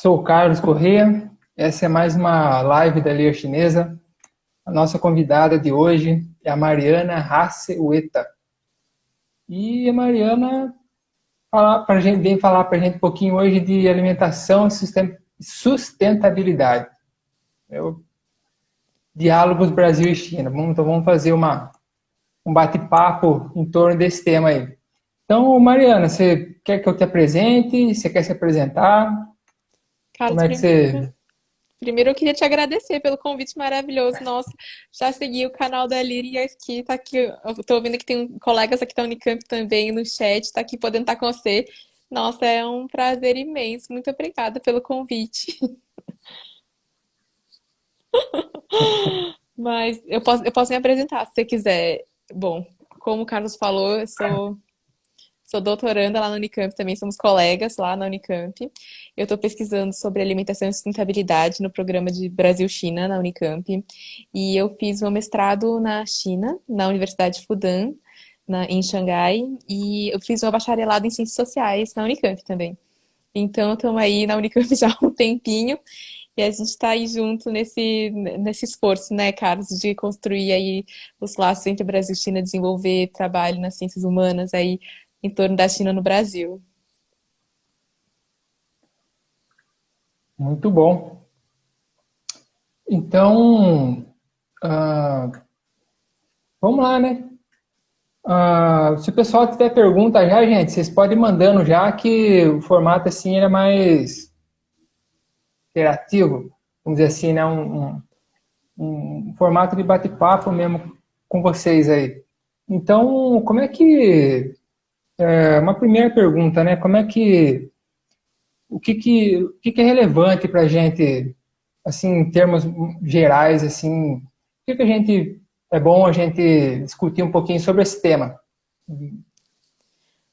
Sou o Carlos Corrêa. Essa é mais uma live da Lia Chinesa. A nossa convidada de hoje é a Mariana Hasse Ueta. E a Mariana vem falar para a gente um pouquinho hoje de alimentação e sustentabilidade. Diálogos Brasil e China. Então vamos fazer um bate-papo em torno desse tema aí. Então, Mariana, você quer que eu te apresente? Você quer se apresentar? Como Carlos, é que você... primeiro eu queria te agradecer pelo convite maravilhoso. Nossa, já segui o canal da Líria aqui, tá aqui. Eu tô vendo que tem colegas aqui da Unicamp também no chat, tá aqui podendo estar com você. Nossa, é um prazer imenso. Muito obrigada pelo convite. Mas eu posso me apresentar se você quiser. Bom, como o Carlos falou, sou doutoranda lá na Unicamp, também somos colegas lá na Unicamp. Eu estou pesquisando sobre alimentação e sustentabilidade no programa de Brasil-China na Unicamp. E eu fiz meu mestrado na China, na Universidade Fudan, em Xangai. E eu fiz meu bacharelado em Ciências Sociais na Unicamp também. Então, estamos aí na Unicamp já há um tempinho. E a gente está aí junto nesse esforço, né, Carlos, de construir aí os laços entre Brasil e China, desenvolver trabalho nas ciências humanas aí em torno da China no Brasil. Muito bom. Então, ah, vamos lá, né? Se o pessoal tiver pergunta já, gente, vocês podem ir mandando já, que o formato assim ele é mais interativo, vamos dizer assim, né? Um formato de bate-papo mesmo com vocês aí. Então, como é que... uma primeira pergunta, né? Como é que... o que é relevante para a gente, assim, em termos gerais, assim, o que a gente... É bom a gente discutir um pouquinho sobre esse tema.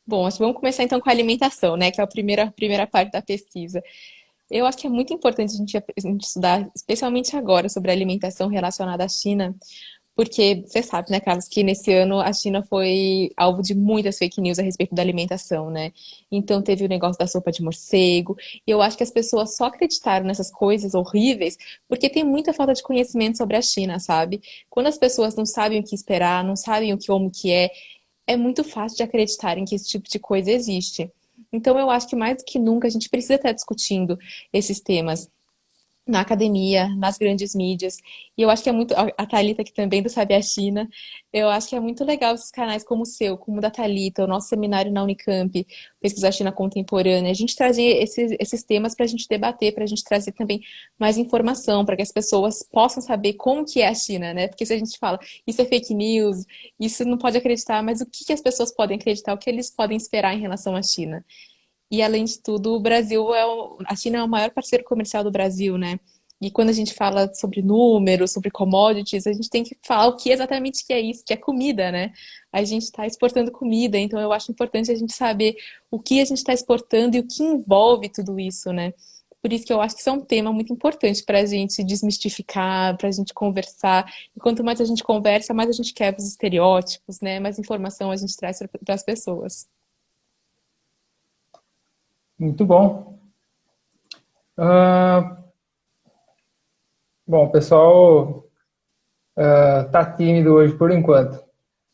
Bom, acho que vamos começar então com a alimentação, né, que é a primeira parte da pesquisa. Eu acho que é muito importante a gente estudar, especialmente agora, sobre a alimentação relacionada à China, porque você sabe, né, Carlos, que nesse ano a China foi alvo de muitas fake news a respeito da alimentação, né? Então teve o negócio da sopa de morcego, e eu acho que as pessoas só acreditaram nessas coisas horríveis porque tem muita falta de conhecimento sobre a China, sabe? Quando as pessoas não sabem o que esperar, não sabem como que é muito fácil de acreditarem que esse tipo de coisa existe. Então eu acho que mais do que nunca a gente precisa estar discutindo esses temas na academia, nas grandes mídias. E eu acho que é muito. A Thalita aqui também do Sabe a China. Eu acho que é muito legal esses canais como o seu, como o da Thalita, o nosso seminário na Unicamp, Pesquisa China Contemporânea. A gente trazer esses temas para a gente debater, para a gente trazer também mais informação, para que as pessoas possam saber como que é a China, né? Porque se a gente fala, isso é fake news, isso não pode acreditar, mas o que que as pessoas podem acreditar, o que eles podem esperar em relação à China? E além de tudo, o Brasil a China é o maior parceiro comercial do Brasil, né? E quando a gente fala sobre números, sobre commodities, a gente tem que falar o que exatamente que é isso, que é comida, né? A gente está exportando comida, então eu acho importante a gente saber o que a gente está exportando e o que envolve tudo isso, né? Por isso que eu acho que isso é um tema muito importante para a gente desmistificar, para a gente conversar. E quanto mais a gente conversa, mais a gente quebra os estereótipos, né? Mais informação a gente traz para as pessoas. Muito bom. Ah, bom, o pessoal tá tímido hoje por enquanto.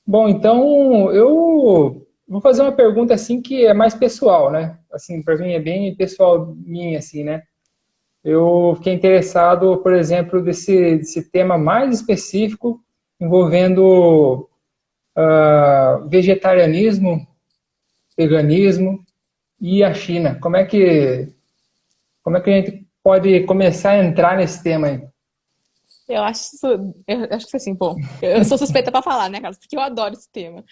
Bom, então eu vou fazer uma pergunta assim que é mais pessoal, né? Assim, para mim é bem pessoal minha, assim, né? Eu fiquei interessado, por exemplo, desse tema mais específico envolvendo vegetarianismo, veganismo e a China. Como é que a gente pode começar a entrar nesse tema aí? Eu acho que assim, bom, eu sou suspeita pra falar, né, Carlos? Porque eu adoro esse tema.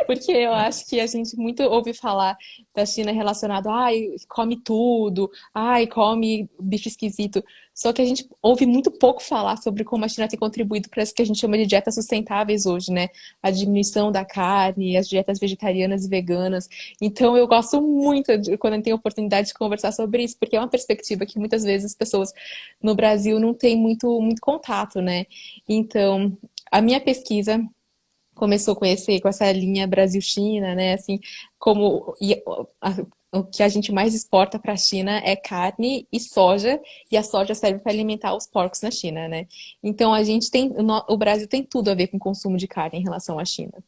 Porque eu acho que a gente muito ouve falar da China relacionado, ai, come tudo, ai, come bicho esquisito. Só que a gente ouve muito pouco falar sobre como a China tem contribuído para isso que a gente chama de dietas sustentáveis hoje, né? A diminuição da carne, as dietas vegetarianas e veganas. Então eu gosto muito quando eu tenho a oportunidade de conversar sobre isso, porque é uma perspectiva que muitas vezes as pessoas no Brasil não têm muito contato, né? Então, a minha pesquisa começou com essa linha Brasil-China, né? Assim, como o que a gente mais exporta para a China é carne e soja, e a soja serve para alimentar os porcos na China, né? Então a gente tem, o Brasil tem tudo a ver com o consumo de carne em relação à China.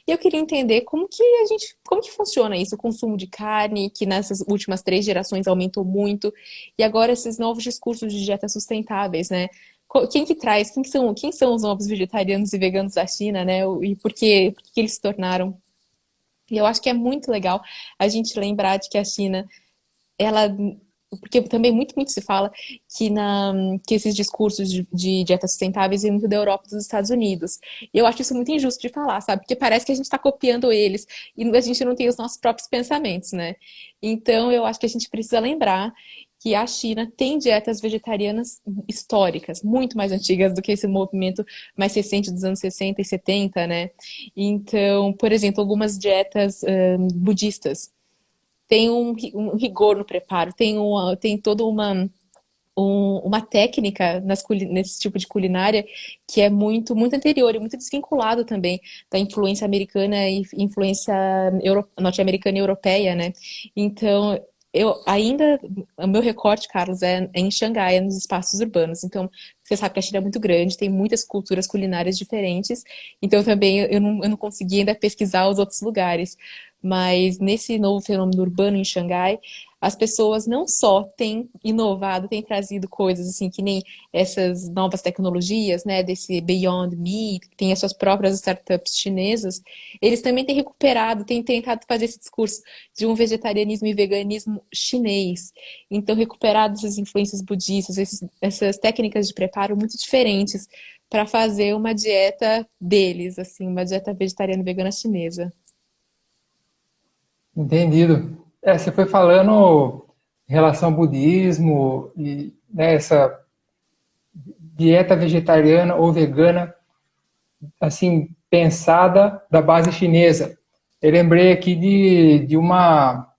E eu queria entender como que funciona isso, o consumo de carne, que nessas últimas 3 gerações aumentou muito, e agora esses novos discursos de dietas sustentáveis, né? Quem que traz, quem são os novos vegetarianos e veganos da China, né? E por que eles se tornaram? E eu acho que é muito legal a gente lembrar de que a China, ela, porque também muito se fala que esses discursos de dietas sustentáveis vêm muito da Europa e dos Estados Unidos. E eu acho isso muito injusto de falar, sabe? Porque parece que a gente está copiando eles e a gente não tem os nossos próprios pensamentos, né? Então eu acho que a gente precisa lembrar que a China tem dietas vegetarianas históricas, muito mais antigas do que esse movimento mais recente dos anos 60 e 70, né? Então, por exemplo, algumas dietas budistas têm um rigor no preparo, tem toda uma técnica nesse tipo de culinária que é muito anterior e muito desvinculado também da influência americana e influência norte-americana e europeia, né? Então, o meu recorte, Carlos, é em Xangai, é nos espaços urbanos. Então, você sabe que a China é muito grande, tem muitas culturas culinárias diferentes. Então, também eu não consegui ainda pesquisar os outros lugares. Mas nesse novo fenômeno urbano em Xangai, as pessoas não só têm inovado, têm trazido coisas assim, que nem essas novas tecnologias, né, desse Beyond Meat, que tem as suas próprias startups chinesas, eles também têm recuperado, têm tentado fazer esse discurso de um vegetarianismo e veganismo chinês. Então, recuperado essas influências budistas, essas técnicas de preparo muito diferentes para fazer uma dieta deles, assim, uma dieta vegetariana e vegana chinesa. Entendido. Você foi falando em relação ao budismo e né, essa dieta vegetariana ou vegana, assim, pensada da base chinesa. Eu lembrei aqui de uma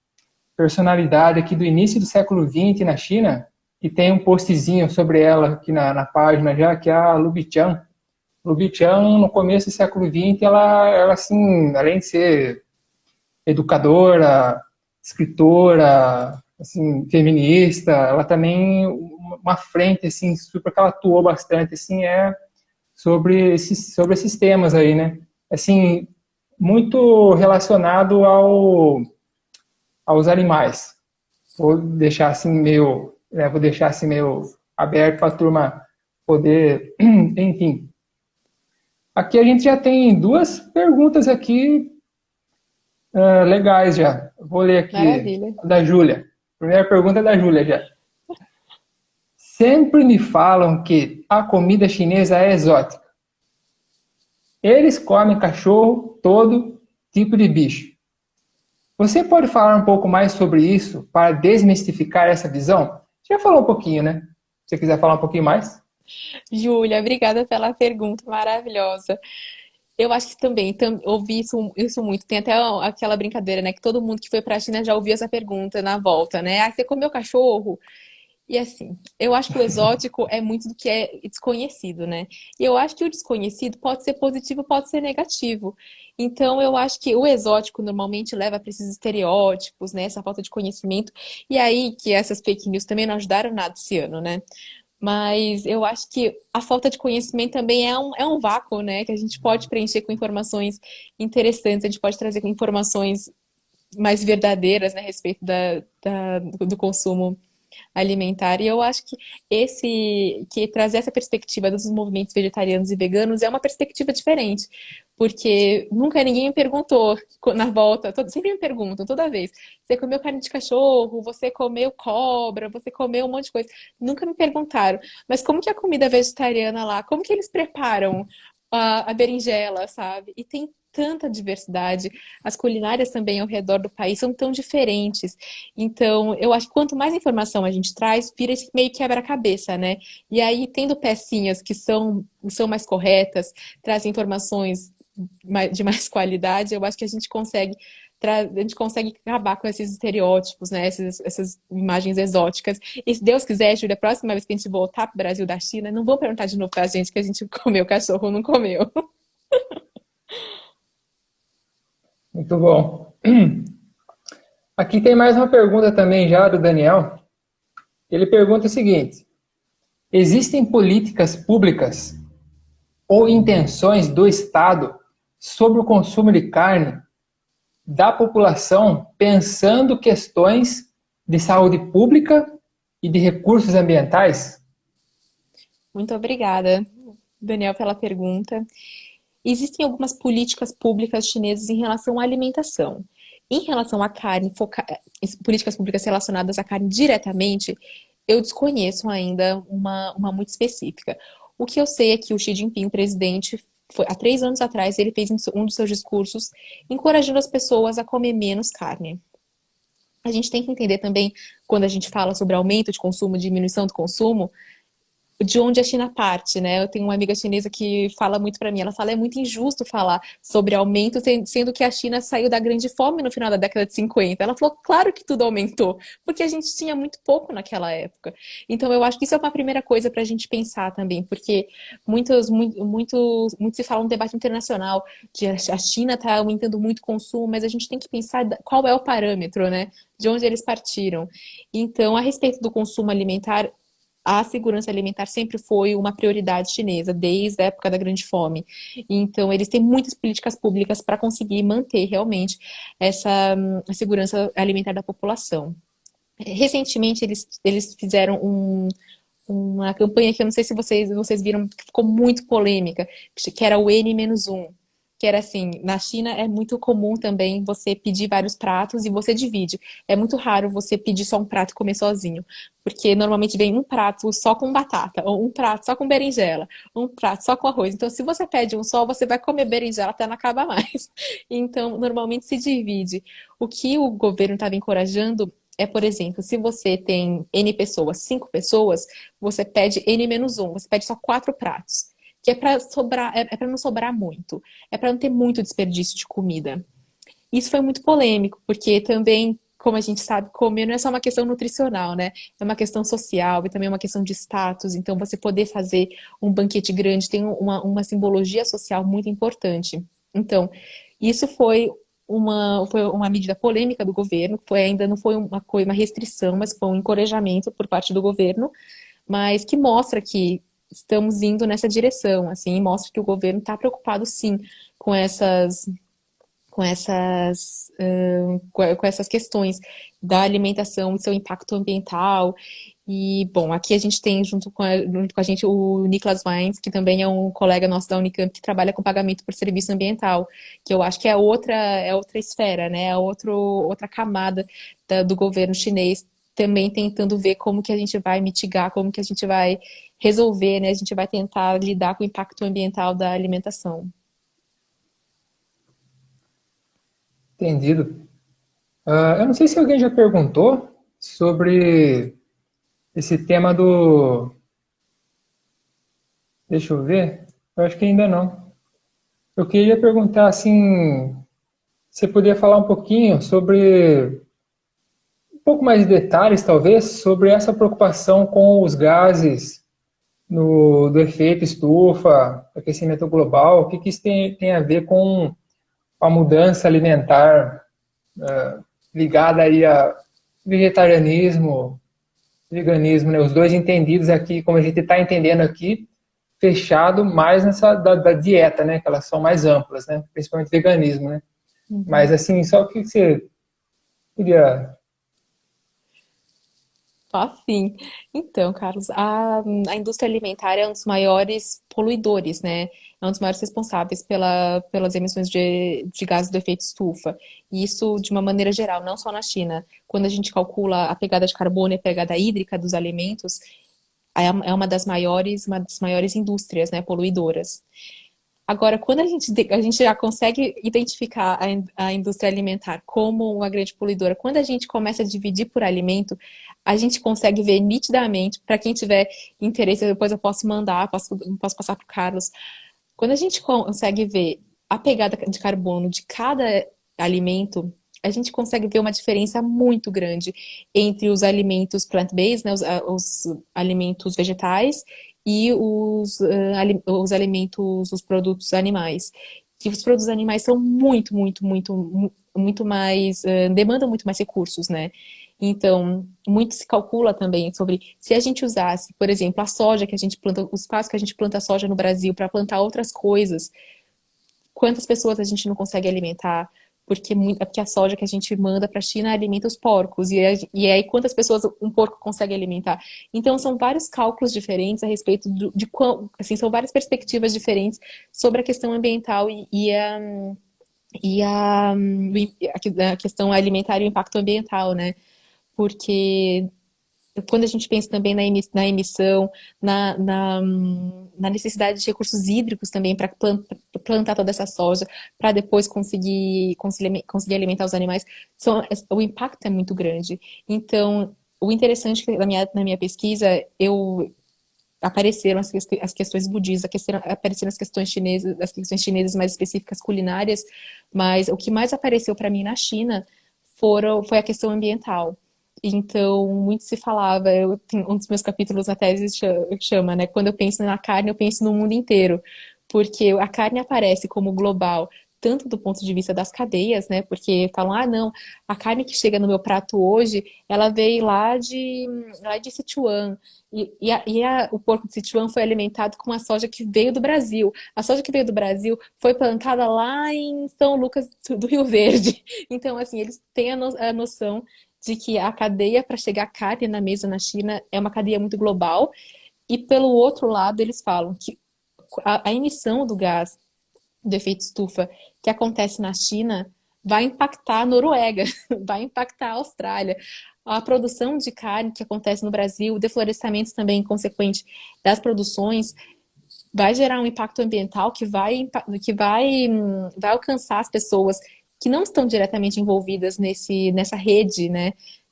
personalidade aqui do início do século XX na China, que tem um postzinho sobre ela aqui na página já, que é a Lubichang. Lubichang, no começo do século XX, ela assim, além de ser educadora, escritora, assim, feminista, ela também uma frente assim super que ela atuou bastante assim sobre esses temas aí, né? Assim, muito relacionado aos animais. Vou deixar assim meio aberto para a turma poder, enfim. Aqui a gente já tem duas perguntas aqui legais já. Vou ler aqui Maravilha. da Júlia. Primeira pergunta é da Júlia já. Sempre me falam que a comida chinesa é exótica. Eles comem cachorro, todo tipo de bicho. Você pode falar um pouco mais sobre isso para desmistificar essa visão? Já falou um pouquinho, né? Se você quiser falar um pouquinho mais. Júlia, obrigada pela pergunta maravilhosa. Eu acho que também ouvi isso muito. Tem até aquela brincadeira, né? Que todo mundo que foi pra China já ouviu essa pergunta na volta, né? Ah, você comeu cachorro? E assim, eu acho que o exótico é muito do que é desconhecido, né? E eu acho que o desconhecido pode ser positivo, pode ser negativo. Então, eu acho que o exótico normalmente leva para esses estereótipos, né? Essa falta de conhecimento. E aí que essas fake news também não ajudaram nada esse ano, né? Mas eu acho que a falta de conhecimento também é um vácuo, né? Que a gente pode preencher com informações interessantes, a gente pode trazer com informações mais verdadeiras, né, a respeito do consumo alimentar. E eu acho que que trazer essa perspectiva dos movimentos vegetarianos e veganos é uma perspectiva diferente, porque nunca ninguém me perguntou na volta, sempre me perguntam toda vez, você comeu carne de cachorro, você comeu cobra, você comeu um monte de coisa. Nunca me perguntaram, mas como que é a comida vegetariana lá, como que eles preparam a berinjela, sabe? E tem tanta diversidade. As culinárias também ao redor do país são tão diferentes. Então, eu acho que quanto mais informação a gente traz, vira esse meio quebra-cabeça, né? E aí, tendo pecinhas que são mais corretas, trazem informações de mais qualidade, eu acho que a gente consegue acabar com esses estereótipos, né? Essas imagens exóticas. E se Deus quiser, Júlia, a próxima vez que a gente voltar para o Brasil da China, não vão perguntar de novo pra gente que a gente comeu cachorro ou não comeu. Muito bom. Aqui tem mais uma pergunta também já do Daniel. Ele pergunta o seguinte: existem políticas públicas ou intenções do Estado sobre o consumo de carne da população pensando questões de saúde pública e de recursos ambientais? Muito obrigada, Daniel, pela pergunta. Existem algumas políticas públicas chinesas em relação à alimentação. Em relação à carne, políticas públicas relacionadas à carne diretamente, eu desconheço ainda uma muito específica. O que eu sei é que o Xi Jinping, o presidente, há 3 anos atrás, ele fez um dos seus discursos encorajando as pessoas a comer menos carne. A gente tem que entender também, quando a gente fala sobre aumento de consumo, diminuição do consumo, de onde a China parte, né? Eu tenho uma amiga chinesa que fala muito para mim, ela fala, é muito injusto falar sobre aumento, sendo que a China saiu da grande fome no final da década de 50. Ela falou, claro que tudo aumentou, porque a gente tinha muito pouco naquela época. Então eu acho que isso é uma primeira coisa para a gente pensar também, porque muito se fala no debate internacional de a China está aumentando muito o consumo, mas a gente tem que pensar qual é o parâmetro, né? De onde eles partiram. Então, a respeito do consumo alimentar, a segurança alimentar sempre foi uma prioridade chinesa, desde a época da Grande Fome. Então, eles têm muitas políticas públicas para conseguir manter realmente essa segurança alimentar da população. Recentemente, eles fizeram uma campanha que eu não sei se vocês viram, que ficou muito polêmica, que era o N-1. Que era assim, na China é muito comum também você pedir vários pratos e você divide. É muito raro você pedir só um prato e comer sozinho. Porque normalmente vem um prato só com batata, ou um prato só com berinjela, um prato só com arroz. Então, se você pede um só, você vai comer berinjela até não acabar mais. Então, normalmente se divide. O que o governo estava encorajando é, por exemplo, se você tem N pessoas, 5 pessoas, você pede N-1, você pede só 4 pratos. Que é para sobrar, é para não sobrar muito, é para não ter muito desperdício de comida. Isso foi muito polêmico, porque também, como a gente sabe, comer não é só uma questão nutricional, né? É uma questão social e também uma questão de status. Então, você poder fazer um banquete grande tem uma simbologia social muito importante. Então, isso foi uma medida polêmica do governo, ainda não foi uma restrição, mas foi um encorajamento por parte do governo, mas que mostra que estamos indo nessa direção, assim, e mostra que o governo está preocupado, sim, com essas questões da alimentação e seu impacto ambiental. E, bom, aqui a gente tem junto com a gente o Niklas Weins, que também é um colega nosso da Unicamp, que trabalha com pagamento por serviço ambiental, que eu acho que é outra esfera, né? Outra camada do governo chinês, também tentando ver como que a gente vai mitigar, como que a gente vai resolver, né? A gente vai tentar lidar com o impacto ambiental da alimentação. Entendido. Eu não sei se alguém já perguntou sobre esse tema do. Deixa eu ver. Eu acho que ainda não. Eu queria perguntar assim, você poderia falar um pouquinho sobre, um pouco mais de detalhes, talvez, sobre essa preocupação com os gases do efeito estufa, aquecimento global, o que isso tem a ver com a mudança alimentar ligada aí a vegetarianismo, veganismo, né? Os dois entendidos aqui, como a gente está entendendo aqui, fechado mais nessa da dieta, né? Que elas são mais amplas, né? Principalmente veganismo, né? Mas Uhum. assim, só o que você queria. Sim. Então, Carlos, a indústria alimentar é um dos maiores poluidores, né? É um dos maiores responsáveis pelas emissões de gases do efeito estufa. E isso de uma maneira geral, não só na China. Quando a gente calcula a pegada de carbono e a pegada hídrica dos alimentos, é uma das maiores indústrias, né, poluidoras. Agora, quando a gente já consegue identificar a indústria alimentar como uma grande poluidora, quando a gente começa a dividir por alimento, a gente consegue ver nitidamente, para quem tiver interesse, depois eu posso mandar, posso passar para o Carlos. Quando a gente consegue ver a pegada de carbono de cada alimento, a gente consegue ver uma diferença muito grande entre os alimentos plant-based, né, os alimentos vegetais, e os alimentos, os produtos animais. que os produtos animais são muito mais, demandam muito mais recursos, né? Então, muito se calcula também sobre se a gente usasse, por exemplo, a soja que a gente planta, os espaços que a gente planta soja no Brasil para plantar outras coisas, quantas pessoas a gente não consegue alimentar? Porque a soja que a gente manda para a China alimenta os porcos. E aí, quantas pessoas um porco consegue alimentar? Então, são vários cálculos diferentes a respeito de quão, assim, são várias perspectivas diferentes sobre a questão ambiental a questão alimentar e o impacto ambiental, né? Porque quando a gente pensa também na emissão, na necessidade de recursos hídricos também para plantar toda essa soja, para depois conseguir alimentar os animais, o impacto é muito grande. Então, o interessante é que na minha pesquisa, apareceram as questões budistas, apareceram as questões chinesas mais específicas culinárias, mas o que mais apareceu para mim na China foi a questão ambiental. Então, muito se falava, um dos meus capítulos na tese chama, né? Quando eu penso na carne, eu penso no mundo inteiro, porque a carne aparece como global, tanto do ponto de vista das cadeias, né? Porque falam, ah, não, a carne que chega no meu prato hoje, ela veio lá de Sichuan, o porco de Sichuan foi alimentado com a soja que veio do Brasil. A soja que veio do Brasil foi plantada lá em São Lucas do Rio Verde. Então, assim, eles têm a noção de que a cadeia para chegar carne na mesa na China é uma cadeia muito global. E pelo outro lado, eles falam que a emissão do gás do efeito estufa que acontece na China vai impactar a Noruega, vai impactar a Austrália. A produção de carne que acontece no Brasil, o deflorestamento também consequente das produções, vai gerar um impacto ambiental que vai alcançar as pessoas que não estão diretamente envolvidas nessa rede, né,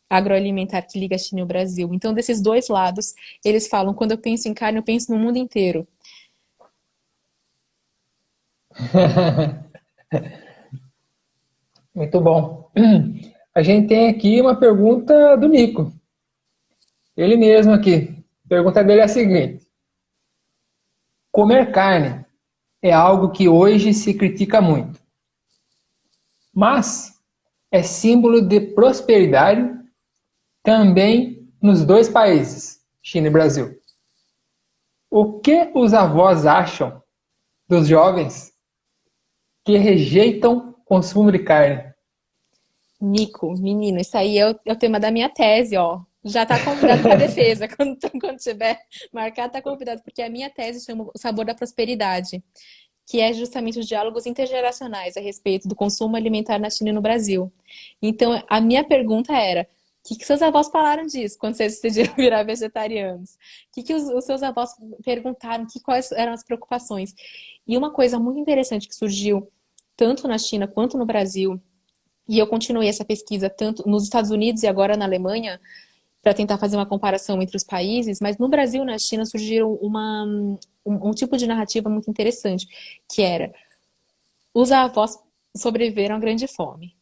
agroalimentar que liga a China e o Brasil. Então, desses dois lados, eles falam, quando eu penso em carne, eu penso no mundo inteiro. Muito bom. A gente tem aqui uma pergunta do Nico. Ele mesmo aqui. A pergunta dele é a seguinte: comer carne é algo que hoje se critica muito, mas é símbolo de prosperidade também nos dois países, China e Brasil. O que os avós acham dos jovens que rejeitam o consumo de carne? Nico, menino, isso aí é o tema da minha tese, ó. Já tá convidado para defesa. Quando tiver marcado, tá convidado, porque a minha tese chama O Sabor da Prosperidade, que é justamente os diálogos intergeracionais a respeito do consumo alimentar na China e no Brasil. Então, a minha pergunta era: o que seus avós falaram disso quando vocês decidiram virar vegetarianos? O que os seus avós perguntaram? Quais eram as preocupações? E uma coisa muito interessante que surgiu tanto na China quanto no Brasil, e eu continuei essa pesquisa tanto nos Estados Unidos e agora na Alemanha, para tentar fazer uma comparação entre os países, mas no Brasil e na China surgiram um tipo de narrativa muito interessante, que era: os avós sobreviveram à grande fome.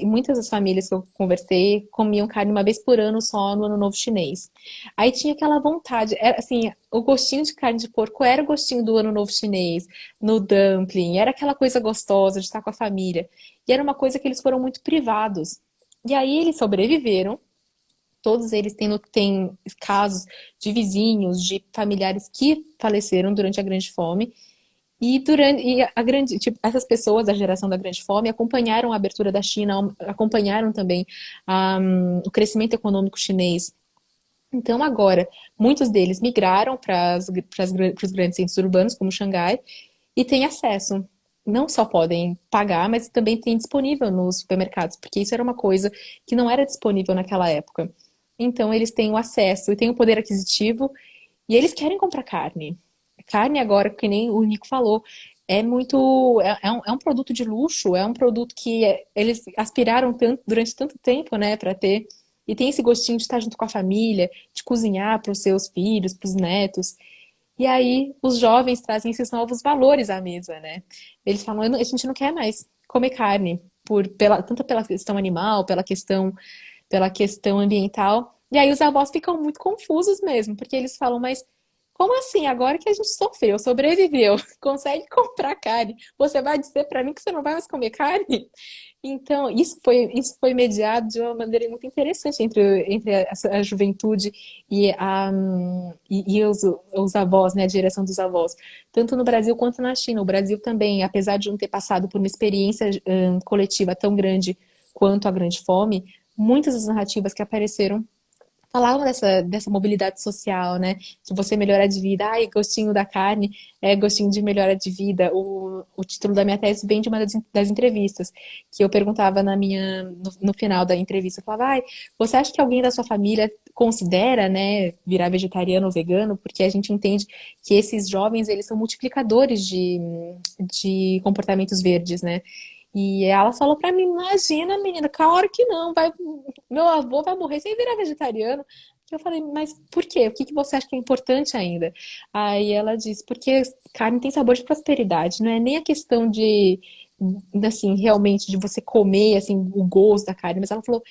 Muitas das famílias que eu conversei comiam carne uma vez por ano só no Ano Novo Chinês. Aí tinha aquela vontade, era, assim, o gostinho de carne de porco era o gostinho do Ano Novo Chinês, no dumpling, era aquela coisa gostosa de estar com a família. E era uma coisa que eles foram muito privados. E aí eles sobreviveram. Todos eles têm casos de vizinhos, de familiares que faleceram durante a Grande Fome. Tipo, essas pessoas da geração da Grande Fome acompanharam a abertura da China, acompanharam também o crescimento econômico chinês. Então, agora, muitos deles migraram para os grandes centros urbanos, como Xangai, e têm acesso. Não só podem pagar, mas também têm disponível nos supermercados, porque isso era uma coisa que não era disponível naquela época. Então, eles têm o acesso e têm o poder aquisitivo, e eles querem comprar carne. Carne agora, que nem o Nico falou, é um produto de luxo, é um produto que eles aspiraram durante tanto tempo, né, para ter. E tem esse gostinho de estar junto com a família, de cozinhar para os seus filhos, para os netos. E aí os jovens trazem esses novos valores à mesa, né? Eles falam: a gente não quer mais comer carne, tanto pela questão animal, pela questão ambiental. E aí os avós ficam muito confusos mesmo, porque eles falam: mas Como assim? Agora que a gente sofreu, sobreviveu, consegue comprar carne, você vai dizer para mim que você não vai mais comer carne? Então, isso foi mediado de uma maneira muito interessante entre a juventude e os avós, né, a geração dos avós, tanto no Brasil quanto na China. O Brasil também, apesar de não ter passado por uma experiência coletiva tão grande quanto a Grande Fome, muitas das narrativas que apareceram falavam dessa mobilidade social, né? De você melhorar de vida. Ai, gostinho da carne é gostinho de melhora de vida. O título da minha tese vem de uma das entrevistas, que eu perguntava no final da entrevista, eu falava, ai, você acha que alguém da sua família considera, né, virar vegetariano ou vegano? Porque a gente entende que esses jovens, eles são multiplicadores de comportamentos verdes, né? E ela falou pra mim, imagina, menina, claro que não, meu avô vai morrer sem virar vegetariano. Eu falei, mas por quê? O que que você acha que é importante ainda? Aí ela disse, porque carne tem sabor de prosperidade, não é nem a questão assim, realmente de você comer, assim, o gosto da carne, mas ela falou,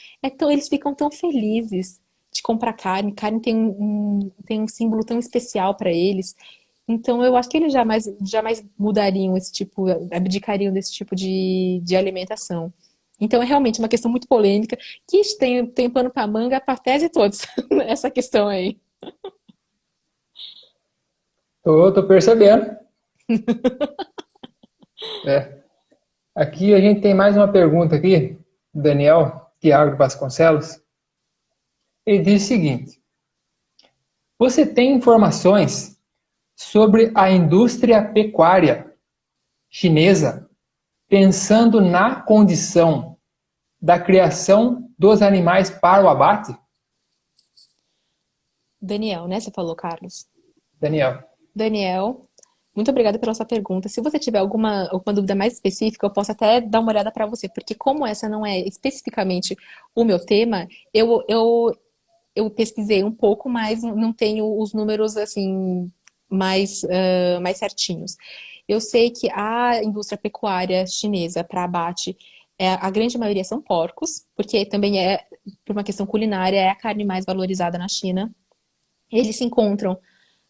eles ficam tão felizes de comprar carne, carne tem um símbolo tão especial para eles. Então, eu acho que eles jamais mudariam esse tipo, abdicariam desse tipo de alimentação. Então, é realmente uma questão muito polêmica, que tem pano para manga para tese todos, essa questão aí. Tô percebendo. É. Aqui a gente tem mais uma pergunta aqui, do Daniel Tiago Vasconcelos. Ele diz o seguinte: você tem informações sobre a indústria pecuária chinesa pensando na condição da criação dos animais para o abate? Daniel, né? Você falou, Carlos. Daniel. Daniel, muito obrigada pela sua pergunta. Se você tiver alguma dúvida mais específica, eu posso até dar uma olhada para você, porque como essa não é especificamente o meu tema, eu pesquisei um pouco, mas não tenho os números assim mais certinhos. Eu sei que a indústria pecuária chinesa para abate, a grande maioria são porcos, porque também por uma questão culinária, é a carne mais valorizada na China. Eles se encontram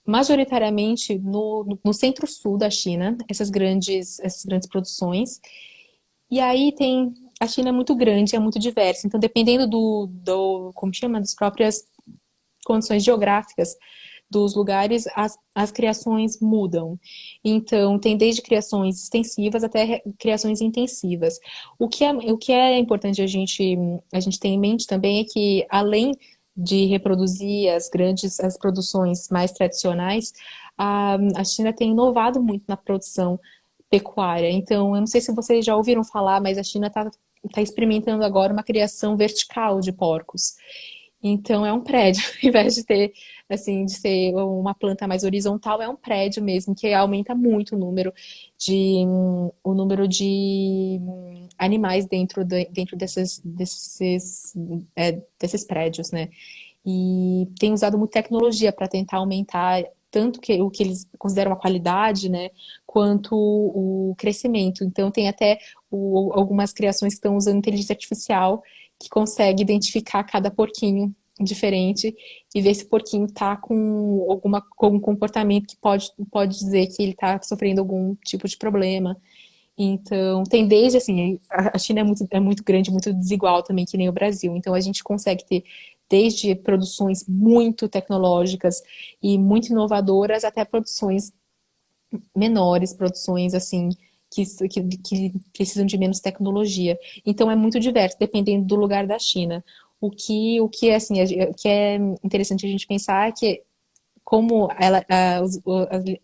majoritariamente no centro-sul da China, essas grandes produções. E aí a China é muito grande, é muito diversa. Então, dependendo como chama, das próprias condições geográficas dos lugares, as criações mudam. Então, tem desde criações extensivas até criações intensivas. O que é importante a gente ter em mente também é que, além de reproduzir as produções mais tradicionais, a China tem inovado muito na produção pecuária. Então, eu não sei se vocês já ouviram falar, mas a China está experimentando agora uma criação vertical de porcos. Então é um prédio, ao invés de ter, assim, de ser uma planta mais horizontal, é um prédio mesmo, que aumenta muito o número de animais dentro desses prédios, né? E tem usado muita tecnologia para tentar aumentar tanto o que eles consideram a qualidade, né, quanto o crescimento. Então tem até algumas criações que estão usando inteligência artificial que consegue identificar cada porquinho diferente e ver se o porquinho está com um comportamento que pode dizer que ele está sofrendo algum tipo de problema. Então, tem desde assim, a China é muito grande, muito desigual também, que nem o Brasil. Então, a gente consegue ter desde produções muito tecnológicas e muito inovadoras até produções menores, produções assim que precisam de menos tecnologia. Então é muito diverso, dependendo do lugar da China. O que é assim, o que é interessante a gente pensar é que como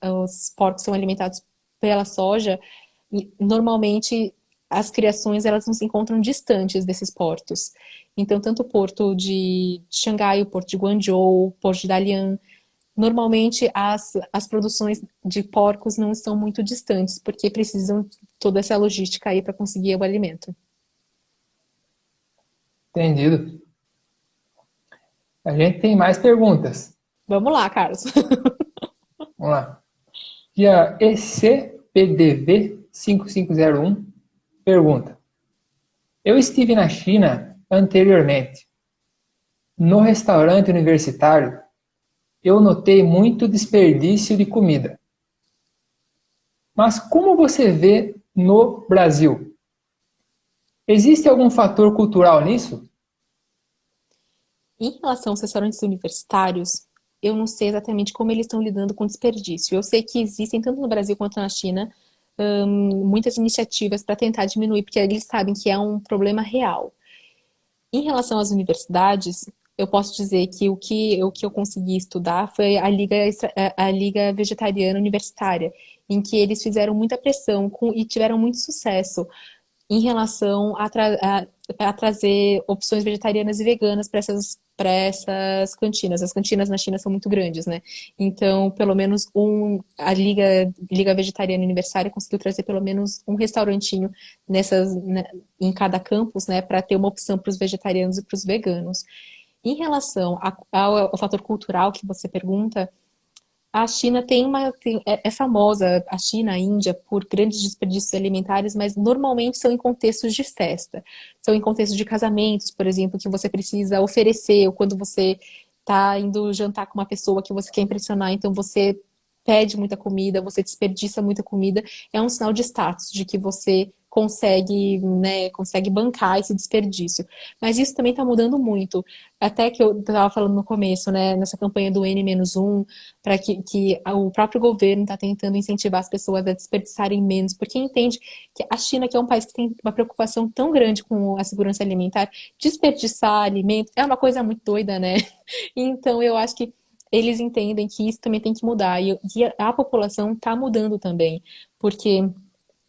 os porcos são alimentados pela soja, normalmente as criações elas não se encontram distantes desses portos. Então, tanto o porto de Xangai, o porto de Guangzhou, o porto de Dalian, normalmente as produções de porcos não estão muito distantes, porque precisam toda essa logística aí para conseguir o alimento. Entendido. A gente tem mais perguntas. Vamos lá, Carlos. Vamos lá. E a ECPDV 5501 pergunta: eu estive na China anteriormente. No restaurante universitário, eu notei muito desperdício de comida. Mas como você vê no Brasil? Existe algum fator cultural nisso? Em relação aos restaurantes universitários, eu não sei exatamente como eles estão lidando com desperdício. Eu sei que existem, tanto no Brasil quanto na China, muitas iniciativas para tentar diminuir, porque eles sabem que é um problema real. Em relação às universidades, eu posso dizer que o que eu consegui estudar foi a Liga Vegetariana Universitária, em que eles fizeram muita pressão e tiveram muito sucesso em relação a trazer opções vegetarianas e veganas para essas cantinas. As cantinas na China são muito grandes, né? Então, pelo menos a Liga Vegetariana Universitária conseguiu trazer pelo menos um restaurantinho né, em cada campus, né, para ter uma opção para os vegetarianos e para os veganos. Em relação ao fator cultural que você pergunta, a China é famosa, a China, a Índia, por grandes desperdícios alimentares, mas normalmente são em contextos de festa. São em contextos de casamentos, por exemplo, que você precisa oferecer, ou quando você está indo jantar com uma pessoa que você quer impressionar, então você pede muita comida, você desperdiça muita comida, é um sinal de status, de que você consegue, né, consegue bancar esse desperdício. Mas isso também está mudando muito. Até que eu estava falando no começo, né, nessa campanha do N-1, para que o próprio governo está tentando incentivar as pessoas a desperdiçarem menos, porque entende que a China, que é um país que tem uma preocupação tão grande com a segurança alimentar, desperdiçar alimento é uma coisa muito doida, né? Então eu acho que eles entendem que isso também tem que mudar e a população está mudando também, porque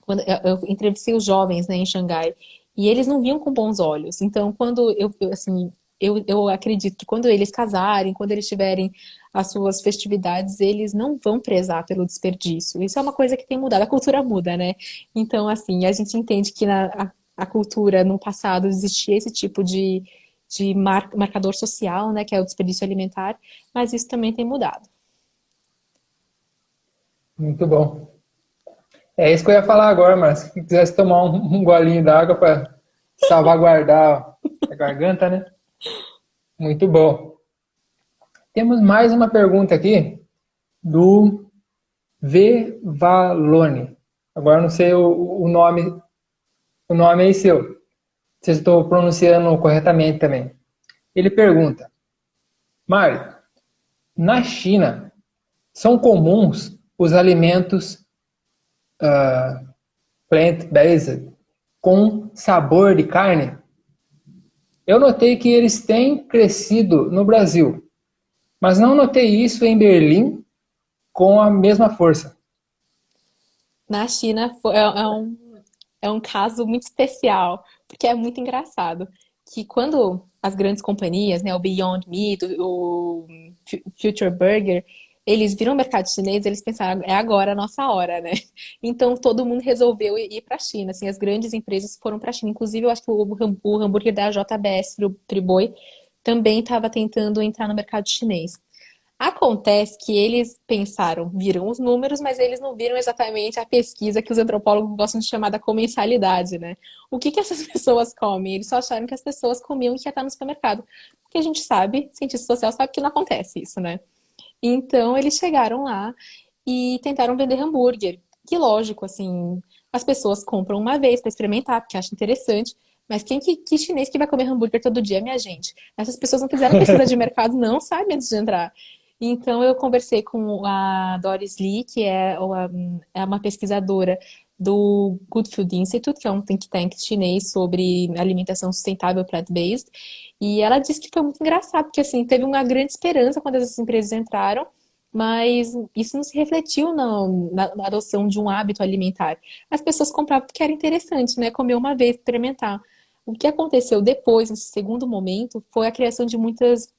quando eu entrevistei os jovens, né, em Xangai, e eles não viam com bons olhos. Então, quando assim, eu acredito que quando eles casarem, quando eles tiverem as suas festividades, eles não vão prezar pelo desperdício. Isso é uma coisa que tem mudado, a cultura muda, né? Então, assim, a gente entende que a cultura no passado existia esse tipo de marcador social, né, que é o desperdício alimentar, mas isso também tem mudado. Muito bom. É isso que eu ia falar agora, mas se quisesse tomar um golinho d'água para salvaguardar a garganta, né? Muito bom. Temos mais uma pergunta aqui do V. Valone. Agora eu não sei o nome aí seu. Não sei se estou pronunciando corretamente também. Ele pergunta: Mário, na China são comuns os alimentos plant-based com sabor de carne? Eu notei que eles têm crescido no Brasil, mas não notei isso em Berlim com a mesma força. Na China é um caso muito especial, porque é muito engraçado que quando as grandes companhias, né, o Beyond Meat, o Future Burger, eles viram o mercado chinês, eles pensaram, é agora a nossa hora, né? Então todo mundo resolveu ir para a China, assim, as grandes empresas foram para a China. Inclusive, eu acho que o hambúrguer da JBS, Friboi, também estava tentando entrar no mercado chinês. Acontece que eles pensaram, viram os números, mas eles não viram exatamente a pesquisa que os antropólogos gostam de chamar da comensalidade, né? O que que essas pessoas comem? Eles só acharam que as pessoas comiam o que ia estar no supermercado. Porque a gente sabe, cientista social sabe que não acontece isso, né? Então eles chegaram lá e tentaram vender hambúrguer. Que lógico, assim, as pessoas compram uma vez para experimentar, porque acham interessante. Mas que chinês que vai comer hambúrguer todo dia, minha gente? Essas pessoas não fizeram pesquisa de mercado, não, sabe, antes de entrar. Então, eu conversei com a Doris Lee, que é uma pesquisadora do Good Food Institute, que é um think tank chinês sobre alimentação sustentável plant-based, e ela disse que foi muito engraçado, porque assim, teve uma grande esperança quando essas empresas entraram, mas isso não se refletiu na adoção de um hábito alimentar. As pessoas compravam porque era interessante, né? Comer uma vez, experimentar. O que aconteceu depois, nesse segundo momento, foi a criação de muitas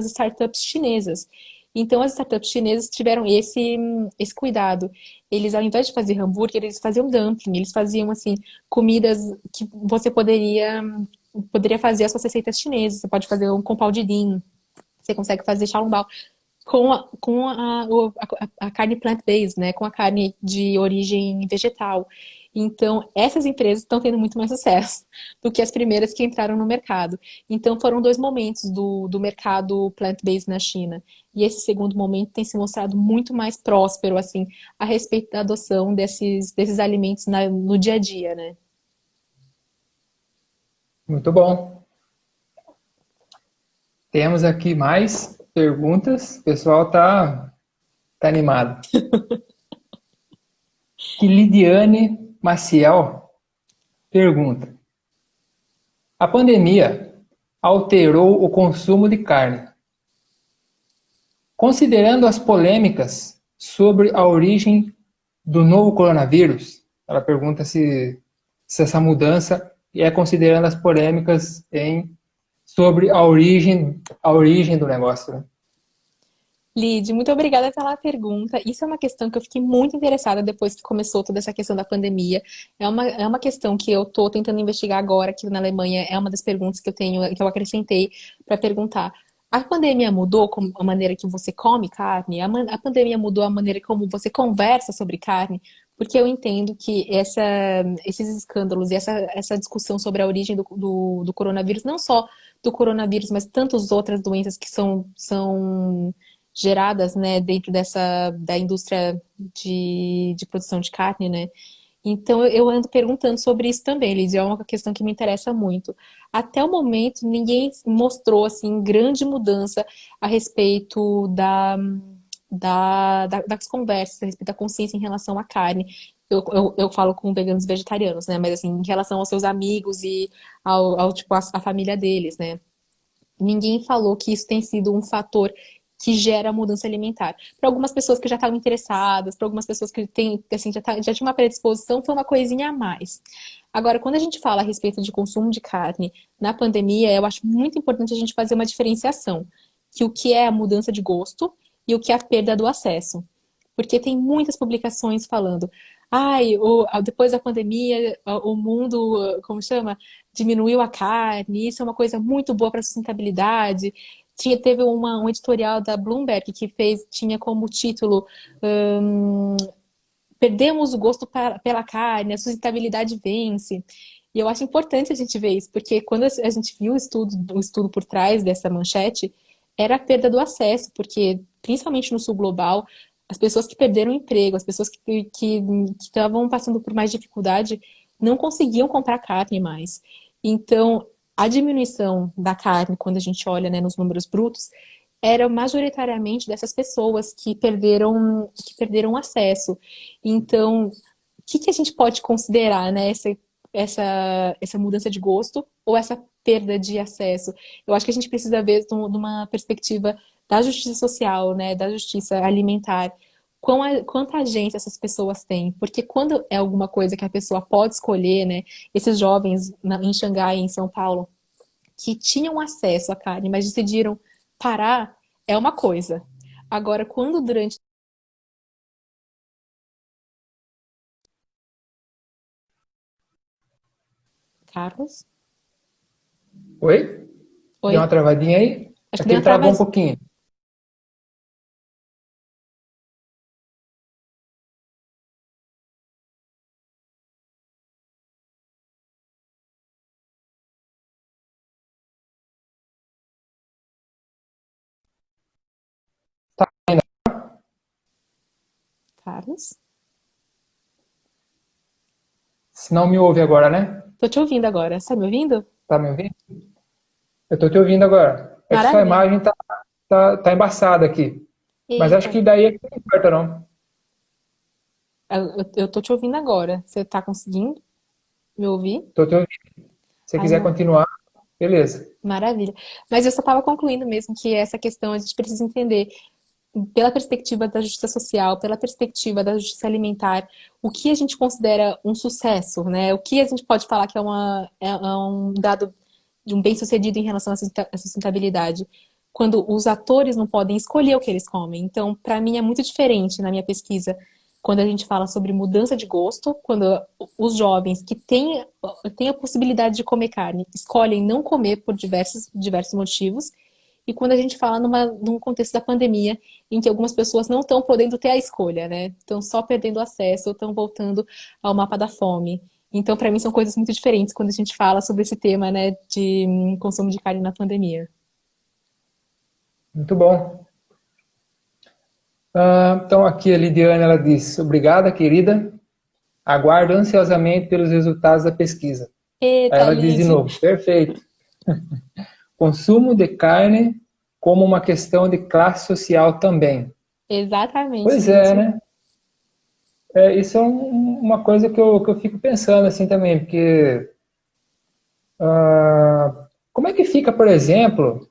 startups chinesas. Então, as startups chinesas tiveram esse cuidado. Eles, ao invés de fazer hambúrguer, eles faziam dumpling, eles faziam, assim, comidas que você poderia fazer as suas receitas chinesas. Você pode fazer um compal de din, você consegue fazer xiaolongbao com a carne plant-based, né? Com a carne de origem vegetal. Então, essas empresas estão tendo muito mais sucesso do que as primeiras que entraram no mercado. Então, foram dois momentos do mercado plant-based na China. E esse segundo momento tem se mostrado muito mais próspero, assim, a respeito da adoção desses alimentos no dia a dia, né? Muito bom. Temos aqui mais perguntas. O pessoal tá animado. Que Lidiane Maciel pergunta: a pandemia alterou o consumo de carne. Considerando as polêmicas sobre a origem do novo coronavírus, ela pergunta se essa mudança é considerando as polêmicas sobre a origem do negócio, né? Lid, muito obrigada pela pergunta. Isso é uma questão que eu fiquei muito interessada depois que começou toda essa questão da pandemia. É uma questão que eu estou tentando investigar agora aqui na Alemanha. É uma das perguntas que que eu acrescentei para perguntar. A pandemia mudou a maneira que você come carne? A pandemia mudou a maneira como você conversa sobre carne? Porque eu entendo que esses escândalos e essa discussão sobre a origem do coronavírus, não só do coronavírus, mas tantas outras doenças que são geradas, né, dentro da indústria de produção de carne, né? Então eu ando perguntando sobre isso também, Liz, é uma questão que me interessa muito. Até o momento, ninguém mostrou assim grande mudança a respeito das conversas, a respeito da consciência em relação à carne. Eu falo com veganos e vegetarianos, né? Mas assim, em relação aos seus amigos e tipo, a família deles, né? Ninguém falou que isso tem sido um fator que gera mudança alimentar. Para algumas pessoas que já estavam interessadas, para algumas pessoas que têm, assim, já tinha uma predisposição, foi uma coisinha a mais. Agora, quando a gente fala a respeito de consumo de carne na pandemia, eu acho muito importante a gente fazer uma diferenciação, que o que é a mudança de gosto e o que é a perda do acesso. Porque tem muitas publicações falando, ai, depois da pandemia, o mundo, como chama? Diminuiu a carne, isso é uma coisa muito boa para a sustentabilidade. Teve um editorial da Bloomberg que tinha como título Perdemos o gosto pela carne, a sustentabilidade vence. E eu acho importante a gente ver isso, porque quando a gente viu o estudo por trás dessa manchete, era a perda do acesso, porque principalmente no sul global, as pessoas que perderam o emprego, as pessoas que estavam passando por mais dificuldade, não conseguiam comprar carne mais. Então, a diminuição da carne, quando a gente olha, né, nos números brutos, era majoritariamente dessas pessoas que perderam acesso. Então, o que a gente pode considerar, né, essa mudança de gosto ou essa perda de acesso? Eu acho que a gente precisa ver de uma perspectiva da justiça social, né, da justiça alimentar. Quanta agência essas pessoas têm? Porque quando é alguma coisa que a pessoa pode escolher, né, esses jovens em Xangai, em São Paulo, que tinham acesso à carne, mas decidiram parar, é uma coisa. Agora, quando durante... Carlos? Oi? Deu uma Oi? travadinha aí? Acho que Aqui deu ele uma travou um travadinha. pouquinho. Tá ainda? Carlos? Se não me ouve agora, né? Tô te ouvindo agora. Você tá me ouvindo? Tá me ouvindo? Eu tô te ouvindo agora. É que sua Maravilha. imagem tá embaçada aqui. Mas acho Eita, que daí é que não importa, não. eu tô te ouvindo agora. Você tá conseguindo me ouvir? Tô te ouvindo. Se você Ai, quiser continuar, beleza. maravilha. Mas eu só estava concluindo mesmo que essa questão a gente precisa entender pela perspectiva da justiça social, pela perspectiva da justiça alimentar, o que a gente considera um sucesso, né? O que a gente pode falar que é um dado de um bem-sucedido em relação à sustentabilidade, quando os atores não podem escolher o que eles comem. Então, para mim é muito diferente na minha pesquisa quando a gente fala sobre mudança de gosto, quando os jovens que têm a possibilidade de comer carne escolhem não comer por diversos motivos, e quando a gente fala num contexto da pandemia, em que algumas pessoas não estão podendo ter a escolha, né? Estão só perdendo acesso, ou estão voltando ao mapa da fome. Então, para mim, são coisas muito diferentes quando a gente fala sobre esse tema, né, de consumo de carne na pandemia. Muito bom. Então, aqui a Lidiane, ela diz, obrigada, querida. Aguardo ansiosamente pelos resultados da pesquisa. Aí Eita, ela diz de Lid. novo, perfeito. Consumo de carne como uma questão de classe social também. Exatamente, Pois é, Lid. né? Isso é uma coisa que eu fico pensando assim também, porque como é que fica, por exemplo,